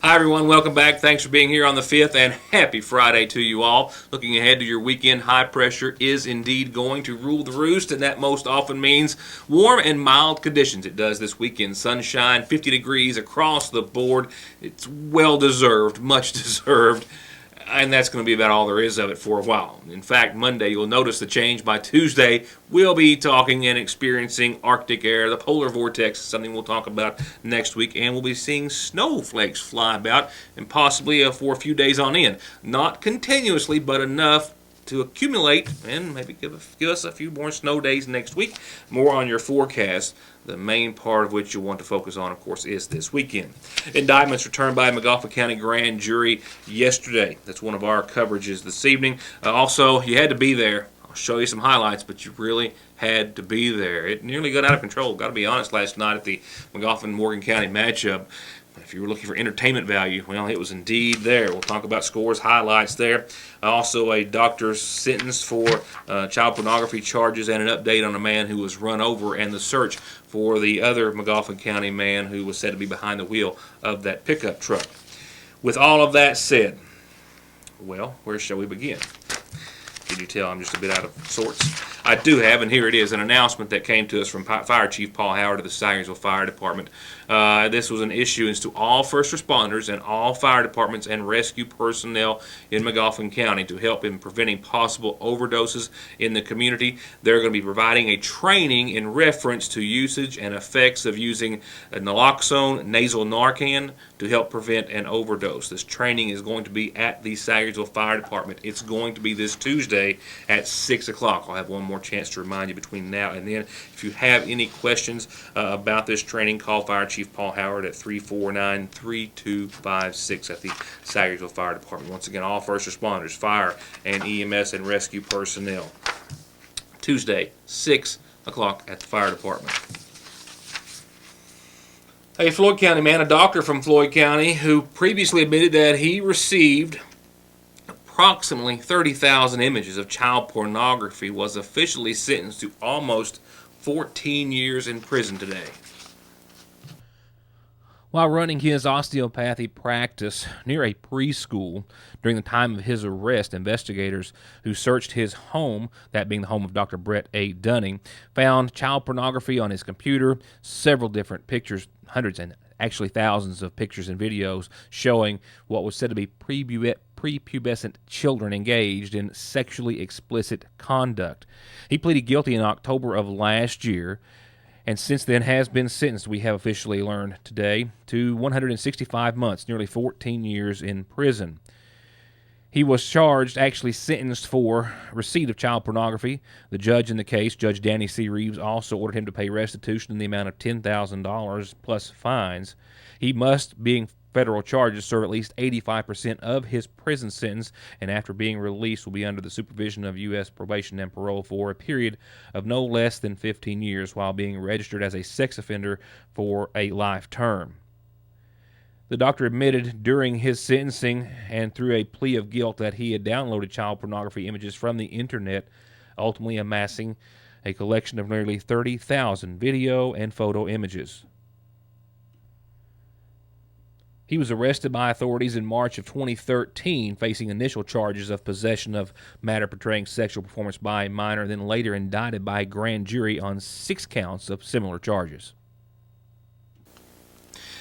Hi, everyone. Welcome back. Thanks for being here on the 5th, and happy Friday to you all. Looking ahead to your weekend, high pressure is indeed going to rule the roost, and that most often means warm and mild conditions. It does this weekend. Sunshine, 50 degrees across the board. It's well deserved, much deserved. And that's going to be about all there is of it for a while. In fact, Monday you'll notice the change. By Tuesday, we'll be talking and experiencing Arctic air. The polar vortex is something we'll talk about next week, and we'll be seeing snowflakes fly about, and possibly for a few days on end. Not continuously, but enough to accumulate and maybe give us a few more snow days next week. More on your forecast. The main part of which you'll want to focus on, of course, is this weekend. Indictments returned by a McGoffin County grand jury yesterday. That's one of our coverages this evening. Also, you had to be there. I'll show you some highlights, but you really had to be there. It nearly got out of control, got to be honest, last night at the McGoffin-Morgan County matchup. If you were looking for entertainment value, well, it was indeed there. We'll talk about scores, highlights there. Also, a doctor's sentence for child pornography charges, and an update on a man who was run over, and the search for the other McGoffin County man who was said to be behind the wheel of that pickup truck. With all of that said, well, where shall we begin? Can you tell I'm just a bit out of sorts? I do have, and here it is, an announcement that came to us from Fire Chief Paul Howard of the Sayersville Fire Department. This was an issuance to all first responders and all fire departments and rescue personnel in McGoffin County to help in preventing possible overdoses in the community. They're going to be providing a training in reference to usage and effects of using naloxone nasal Narcan to help prevent an overdose. This training is going to be at the Sayersville Fire Department. It's going to be this Tuesday at 6 o'clock. I'll have one more chance to remind you between now and then. If you have any questions about this training, call Fire Chief Paul Howard at 349-3256 at the Sayersville Fire Department. Once again, all first responders, fire, and EMS and rescue personnel. Tuesday, 6 o'clock at the Fire Department. A Floyd County man, a doctor from Floyd County, who previously admitted that he received approximately 30,000 images of child pornography, was officially sentenced to almost 14 years in prison today. While running his osteopathy practice near a preschool during the time of his arrest, investigators who searched his home, that being the home of Dr. Brett A. Dunning, found child pornography on his computer, several different pictures, hundreds and actually thousands of pictures and videos showing what was said to be prepubescent children engaged in sexually explicit conduct. He pleaded guilty in October of last year, and since then has been sentenced, we have officially learned today, to 165 months, nearly 14 years in prison. He was charged, actually sentenced for receipt of child pornography. The judge in the case, Judge Danny C. Reeves, also ordered him to pay restitution in the amount of $10,000 plus fines. He must, being federal charges, serve at least 85% of his prison sentence, and after being released will be under the supervision of U.S. probation and parole for a period of no less than 15 years while being registered as a sex offender for a life term. The doctor admitted during his sentencing and through a plea of guilt that he had downloaded child pornography images from the internet, ultimately amassing a collection of nearly 30,000 video and photo images. He was arrested by authorities in March of 2013, facing initial charges of possession of matter portraying sexual performance by a minor, then later indicted by a grand jury on 6 counts of similar charges.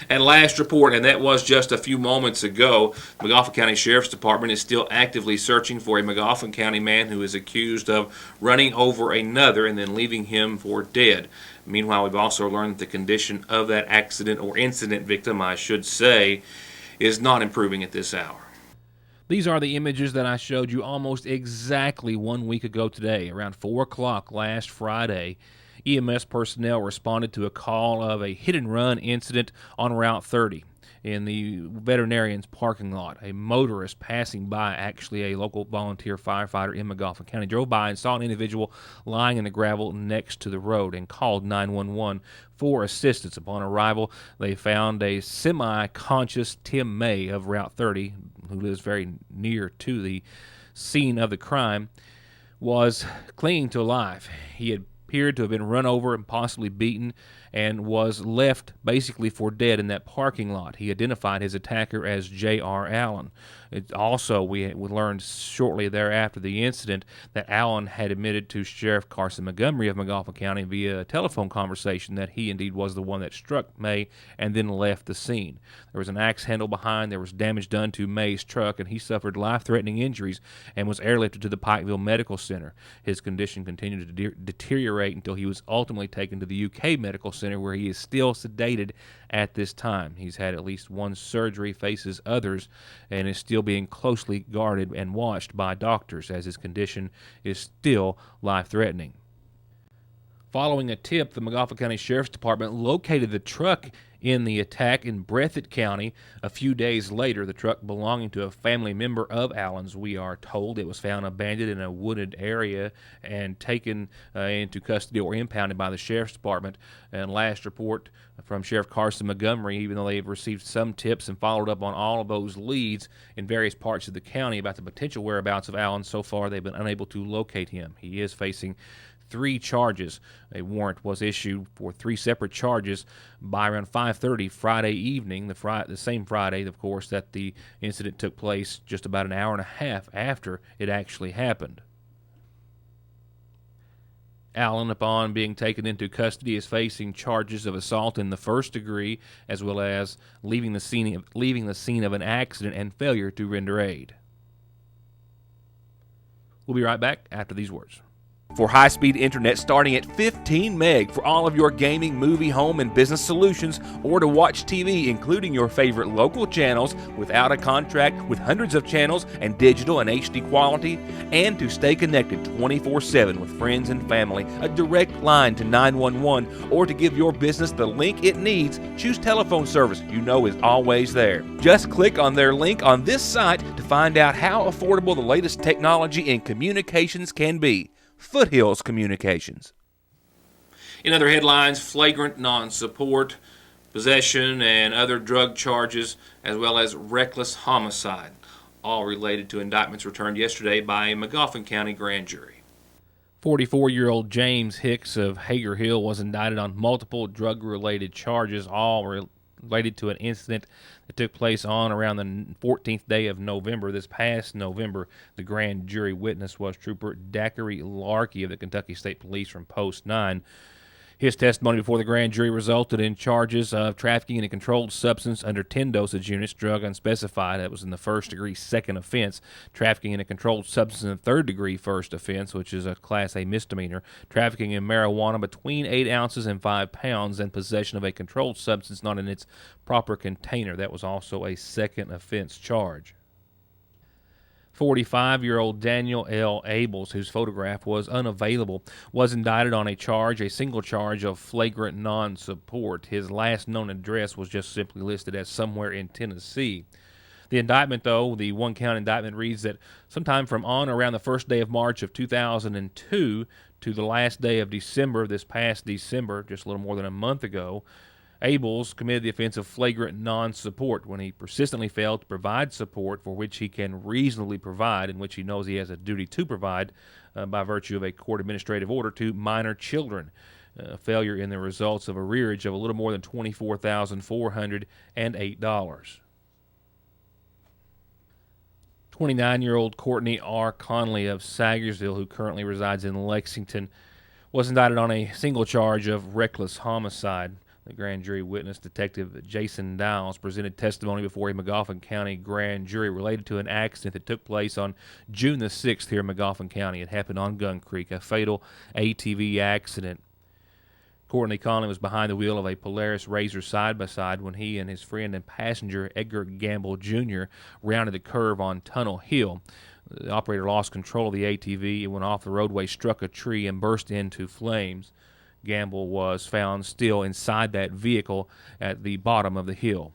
And last report, and that was just a few moments ago, McGoffin County Sheriff's Department is still actively searching for a McGoffin County man who is accused of running over another and then leaving him for dead. Meanwhile, we've also learned that the condition of that accident or incident victim, I should say, is not improving at this hour. These are the images that I showed you almost exactly 1 week ago today, around 4 o'clock last Friday. EMS personnel responded to a call of a hit-and-run incident on Route 30 in the veterinarian's parking lot. A motorist passing by, actually a local volunteer firefighter in McGoffin County, drove by and saw an individual lying in the gravel next to the road and called 911 for assistance. Upon arrival, they found a semi-conscious Tim May of Route 30, who lives very near to the scene of the crime, was clinging to life. He had appeared to have been run over and possibly beaten and was left basically for dead in that parking lot. He identified his attacker as J.R. Allen. We learned shortly thereafter the incident that Allen had admitted to Sheriff Carson Montgomery of McGoffin County via a telephone conversation that he indeed was the one that struck May and then left the scene. There was an axe handle behind, there was damage done to May's truck, and he suffered life-threatening injuries and was airlifted to the Pikeville Medical Center. His condition continued to deteriorate until he was ultimately taken to the UK Medical Center, where he is still sedated at this time. He's had at least one surgery, faces others, and is still being closely guarded and watched by doctors as his condition is still life-threatening. Following a tip, the McGoffin County Sheriff's Department located the truck in the attack in Breathitt County. A few days later, the truck belonging to a family member of Allen's, we are told. It was found abandoned in a wooded area and taken into custody or impounded by the Sheriff's Department. And last report from Sheriff Carson Montgomery, even though they've received some tips and followed up on all of those leads in various parts of the county about the potential whereabouts of Allen, so far they've been unable to locate him. He is facing 3 charges. A warrant was issued for 3 separate charges by around 5:30 Friday evening, the same Friday, of course, that the incident took place, just about an hour and a half after it actually happened. Allen, upon being taken into custody, is facing charges of assault in the first degree, as well as leaving the scene of an accident and failure to render aid. We'll be right back after these words. For high-speed internet starting at 15 meg for all of your gaming, movie, home, and business solutions, or to watch TV, including your favorite local channels without a contract with hundreds of channels and digital and HD quality, and to stay connected 24/7 with friends and family, a direct line to 911, or to give your business the link it needs, choose telephone service you know is always there. Just click on their link on this site to find out how affordable the latest technology in communications can be. Foothills Communications. In other headlines, flagrant non-support, possession, and other drug charges, as well as reckless homicide, all related to indictments returned yesterday by a McGoffin County grand jury. 44-year-old James Hicks of Hager Hill was indicted on multiple drug-related charges, all related to an incident that took place on around the 14th day of November. This past November, the grand jury witness was Trooper Daiquiri Larkey of the Kentucky State Police from Post 9. His testimony before the grand jury resulted in charges of trafficking in a controlled substance under 10 dosage units, drug unspecified. That was in the first-degree second offense. Trafficking in a controlled substance in the third-degree first offense, which is a Class A misdemeanor. Trafficking in marijuana between 8 ounces and 5 pounds, and possession of a controlled substance not in its proper container. That was also a second offense charge. 45-year-old Daniel L. Abels, whose photograph was unavailable, was indicted on a single charge of flagrant non-support. His last known address was just simply listed as somewhere in Tennessee. The indictment, though, the one-count indictment, reads that sometime from on around the first day of March of 2002 to the last day of December, this past December, just a little more than a month ago, Abels committed the offense of flagrant non-support when he persistently failed to provide support for which he can reasonably provide, in which he knows he has a duty to provide by virtue of a court administrative order to minor children. Failure in the results of arrearage of a little more than $24,408. 29-year-old Courtney R. Conley of Sagersville, who currently resides in Lexington, was indicted on a single charge of reckless homicide. The grand jury witness, Detective Jason Dowles, presented testimony before a McGoffin County grand jury related to an accident that took place on June the 6th here in McGoffin County. It happened on Gun Creek, a fatal ATV accident. Courtney Conley was behind the wheel of a Polaris RZR side-by-side when he and his friend and passenger Edgar Gamble Jr. rounded the curve on Tunnel Hill. The operator lost control of the ATV and went off the roadway, struck a tree, and burst into flames. Gamble was found still inside that vehicle at the bottom of the hill.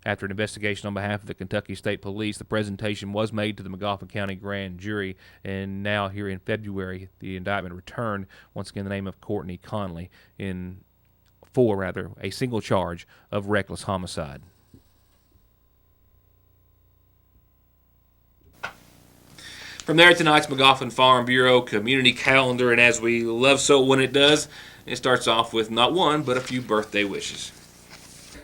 After an investigation on behalf of the Kentucky State Police, the presentation was made to the McGoffin County grand jury, and now here in February, the indictment returned, once again the name of Courtney Conley, for a single charge of reckless homicide. From there, tonight's McGoffin Farm Bureau community calendar, and as we love so when it does, it starts off with not one, but a few birthday wishes.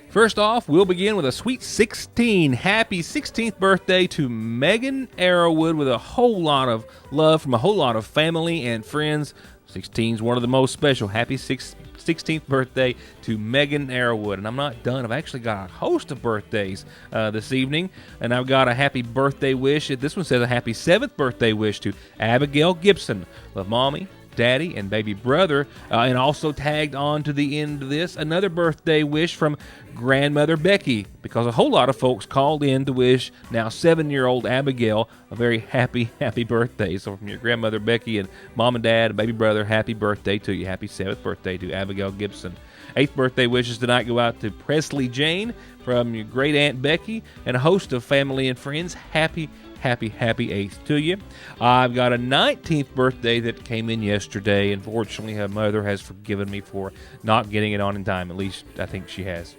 First off, we'll begin with a sweet 16. Happy 16th birthday to Megan Arrowwood with a whole lot of love from a whole lot of family and friends. 16 is one of the most special. Happy 16th birthday to Megan Arrowwood. And I'm not done. I've actually got a host of birthdays this evening. And I've got a happy birthday wish. This one says a happy 7th birthday wish to Abigail Gibson. Love, Mommy, Daddy, and baby brother. And also tagged on to the end of this, another birthday wish from grandmother Becky, because a whole lot of folks called in to wish now 7-year-old Abigail a very happy birthday. So from your grandmother Becky and mom and dad and baby brother, happy birthday to you. Happy 7th birthday to Abigail Gibson. 8th birthday wishes tonight go out to Presley Jane from your great aunt Becky and a host of family and friends. Happy 8th to you. I've got a 19th birthday that came in yesterday. Unfortunately, her mother has forgiven me for not getting it on in time. At least I think she has.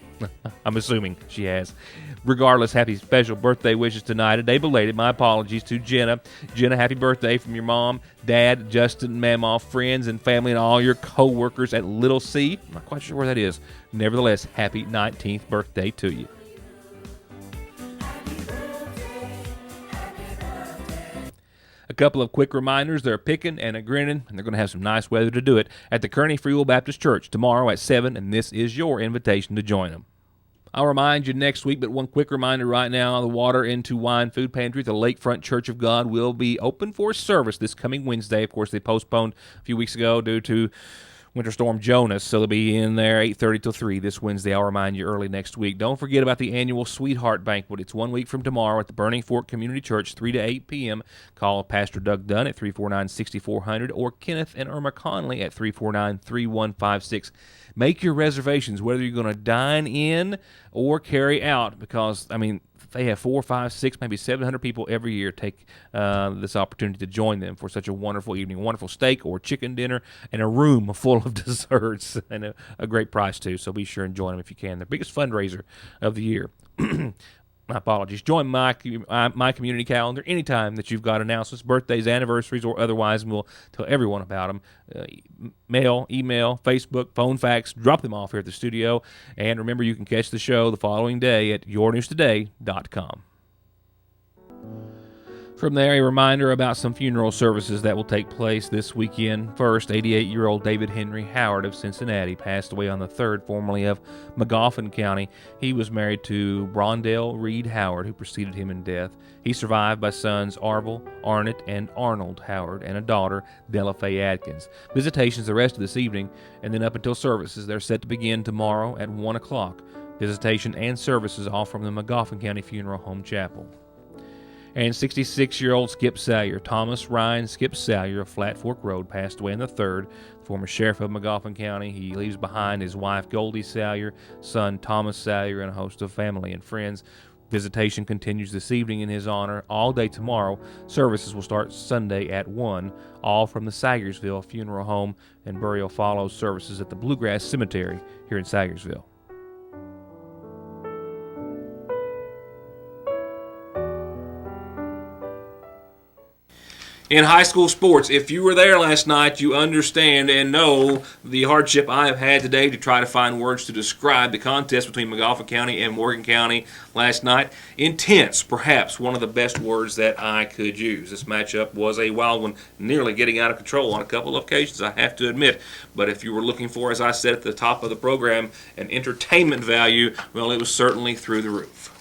I'm assuming she has. Regardless, happy special birthday wishes tonight. A day belated. My apologies to Jenna. Jenna, happy birthday from your mom, dad, Justin, Mamaw, friends, and family, and all your co-workers at Little C. I'm not quite sure where that is. Nevertheless, happy 19th birthday to you. A couple of quick reminders. They're picking and a grinning, and they're going to have some nice weather to do it at the Kearney Free Will Baptist Church tomorrow at 7, and this is your invitation to join them. I'll remind you next week, but one quick reminder right now, the Water into Wine Food Pantry at the Lakefront Church of God will be open for service this coming Wednesday. Of course, they postponed a few weeks ago due to Winter Storm Jonas, so they'll be in there 8:30 till 3 this Wednesday. I'll remind you early next week. Don't forget about the annual Sweetheart Banquet. It's 1 week from tomorrow at the Burning Fork Community Church, 3 to 8 p.m. Call Pastor Doug Dunn at 349-6400 or Kenneth and Irma Conley at 349-3156. Make your reservations, whether you're going to dine in or carry out, because, they have 4, 5, 6, maybe 700 people every year take this opportunity to join them for such a wonderful evening. A wonderful steak or chicken dinner and a room full of desserts and a great price, too. So be sure and join them if you can. Their biggest fundraiser of the year. My apologies. Join my community calendar anytime that you've got announcements, birthdays, anniversaries, or otherwise, and we'll tell everyone about them. Mail, email, Facebook, phone, fax, drop them off here at the studio. And remember, you can catch the show the following day at yournewstoday.com. From there, a reminder about some funeral services that will take place this weekend. First, 88-year-old David Henry Howard of Cincinnati passed away on the 3rd, formerly of McGoffin County. He was married to Brondell Reed Howard, who preceded him in death. He's survived by sons Arvil, Arnett, and Arnold Howard, and a daughter, Della Faye Adkins. Visitations the rest of this evening, and then up until services. They're set to begin tomorrow at 1 o'clock. Visitation and services all from the McGoffin County Funeral Home Chapel. And 66-year-old Skip Salyer, Thomas Ryan Skip Salyer of Flat Fork Road, passed away on the 3rd. Former sheriff of McGoffin County. He leaves behind his wife Goldie Salyer, son Thomas Salyer, and a host of family and friends. Visitation continues this evening in his honor all day tomorrow. Services will start Sunday at 1, all from the Sayersville Funeral Home, and burial follows services at the Bluegrass Cemetery here in Sayersville. In high school sports, if you were there last night, you understand and know the hardship I have had today to try to find words to describe the contest between McGoffin County and Morgan County last night. Intense, perhaps one of the best words that I could use. This matchup was a wild one, nearly getting out of control on a couple of occasions, I have to admit. But if you were looking for, as I said at the top of the program, an entertainment value, well, it was certainly through the roof.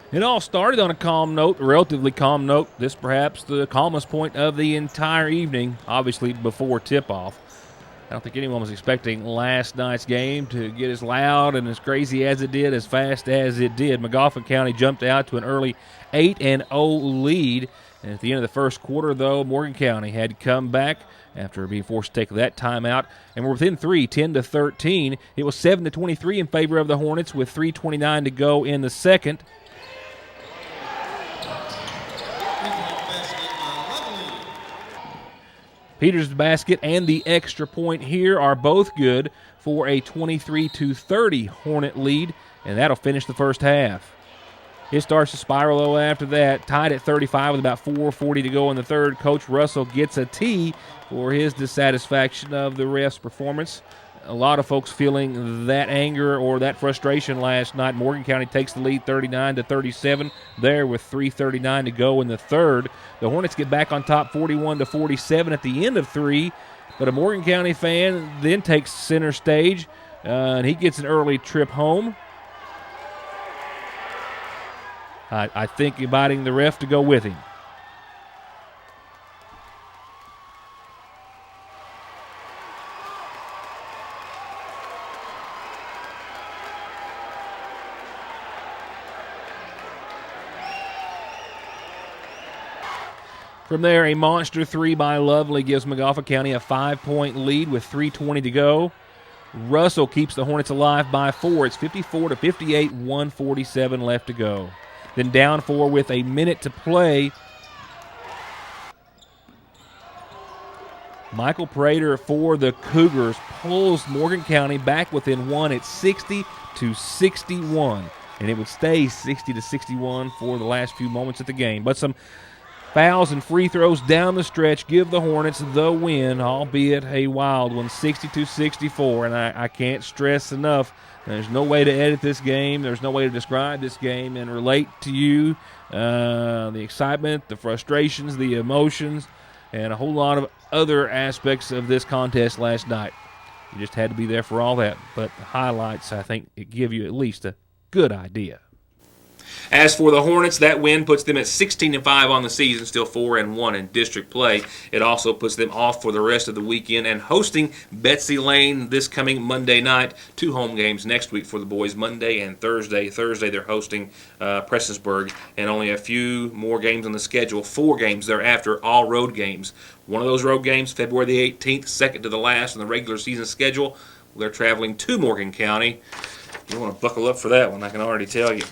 It all started on a calm note, a relatively calm note. This perhaps the calmest point of the entire evening, obviously before tip-off. I don't think anyone was expecting last night's game to get as loud and as crazy as it did, as fast as it did. McGoffin County jumped out to an early 8-0 lead. And at the end of the first quarter, though, Morgan County had to come back after being forced to take that timeout. And we're within 3, 10-13. It was 7-23 in favor of the Hornets with 3:29 to go in the second. Peters' basket and the extra point here are both good for a 23-30 Hornet lead, and that'll finish the first half. It starts to spiral, though, after that. Tied at 35 with about 4:40 to go in the third. Coach Russell gets a T for his dissatisfaction of the refs' performance. A lot of folks feeling that anger or that frustration last night. Morgan County takes the lead 39-37 there with 3:39 to go in the third. The Hornets get back on top 41-47 at the end of three, but a Morgan County fan then takes center stage, and he gets an early trip home. I think inviting the ref to go with him. From there, a monster three by Lovely gives McGoffin County a 5-point lead with 3:20 to go. Russell keeps the Hornets alive by 4. It's 54-58, 1:47 left to go. Then down 4 with a minute to play. Michael Prater for the Cougars pulls Morgan County back within 1 at 60-61. And it would stay 60-61 for the last few moments of the game. But some fouls and free throws down the stretch give the Hornets the win, albeit a wild one, 62-64. And I can't stress enough, there's no way to edit this game. There's no way to describe this game and relate to you the excitement, the frustrations, the emotions, and a whole lot of other aspects of this contest last night. You just had to be there for all that. But the highlights, I think, give you at least a good idea. As for the Hornets, that win puts them at 16-5 on the season, still 4-1 in district play. It also puts them off for the rest of the weekend and hosting Betsy Lane this coming Monday night. 2 home games next week for the boys, Monday and Thursday. Thursday they're hosting Prestonsburg, and only a few more games on the schedule. 4 games thereafter, all road games. One of those road games, February the 18th, second to the last on the regular season schedule. They're traveling to Morgan County. You want to buckle up for that one, I can already tell you.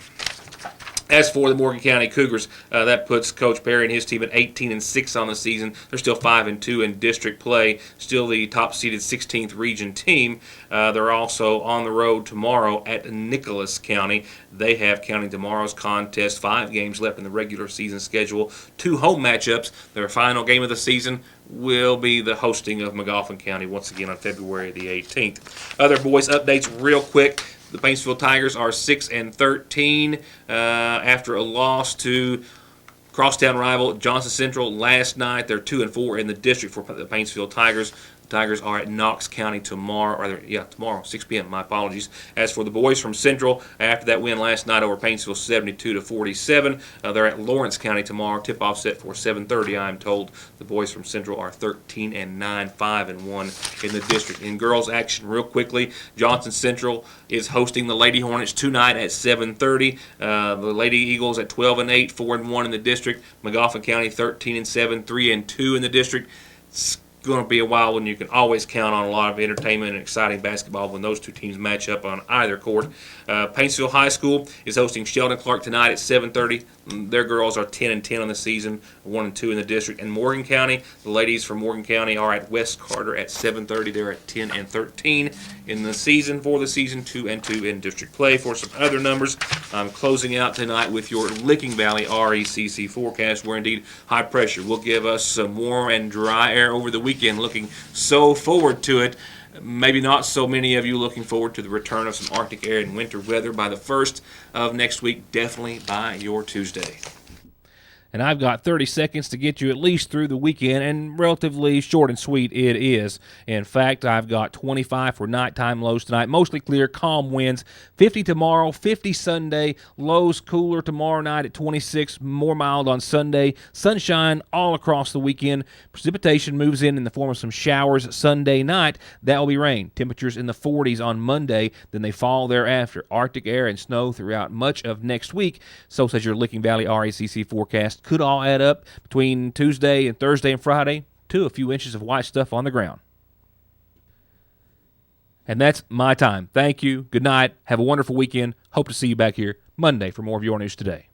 As for the Morgan County Cougars, that puts Coach Perry and his team at 18-6 on the season. They're still 5-2 in district play, still the top-seeded 16th region team. They're also on the road tomorrow at Nicholas County. They have, counting tomorrow's contest, 5 games left in the regular season schedule, 2 home matchups. Their final game of the season will be the hosting of McGoffin County once again on February the 18th. Other boys updates real quick. The Paintsville Tigers are 6-13 after a loss to crosstown rival Johnson Central last night. They're 2-4 in the district for the Paintsville Tigers. The Tigers are at Knox County tomorrow, tomorrow, 6 p.m., my apologies. As for the boys from Central, after that win last night over Paintsville, 72-47, they're at Lawrence County tomorrow. Tip-off set for 7:30, I'm told. The boys from Central are 13-9, 5-1 in the district. In girls action, real quickly, Johnson Central is hosting the Lady Hornets tonight at 7:30. The Lady Eagles at 12-8, 4-1 in the district. McGoffin County 13-7, 3-2 in the district. It's going to be a while when you can always count on a lot of entertainment and exciting basketball when those two teams match up on either court. Paintsville High School is hosting Sheldon Clark tonight at 7:30. Their girls are 10-10 on the season, 1-2 in the district. And Morgan County, the ladies from Morgan County are at West Carter at 7:30. They're at 10-13 in the season for the season, 2-2 in district play. For some other numbers, I'm closing out tonight with your Licking Valley RECC forecast, where indeed high pressure will give us some warm and dry air over the weekend. Looking so forward to it. Maybe not so many of you looking forward to the return of some Arctic air and winter weather by the 1st of next week, definitely by your Tuesday. And I've got 30 seconds to get you at least through the weekend, and relatively short and sweet it is. In fact, I've got 25 for nighttime lows tonight. Mostly clear, calm winds. 50 tomorrow, 50 Sunday. Lows cooler tomorrow night at 26, more mild on Sunday. Sunshine all across the weekend. Precipitation moves in the form of some showers Sunday night. That will be rain. Temperatures in the 40s on Monday, then they fall thereafter. Arctic air and snow throughout much of next week. So says your Licking Valley RECC forecast. Could all add up between Tuesday and Thursday and Friday to a few inches of white stuff on the ground. And that's my time. Thank you. Good night. Have a wonderful weekend. Hope to see you back here Monday for more of your news today.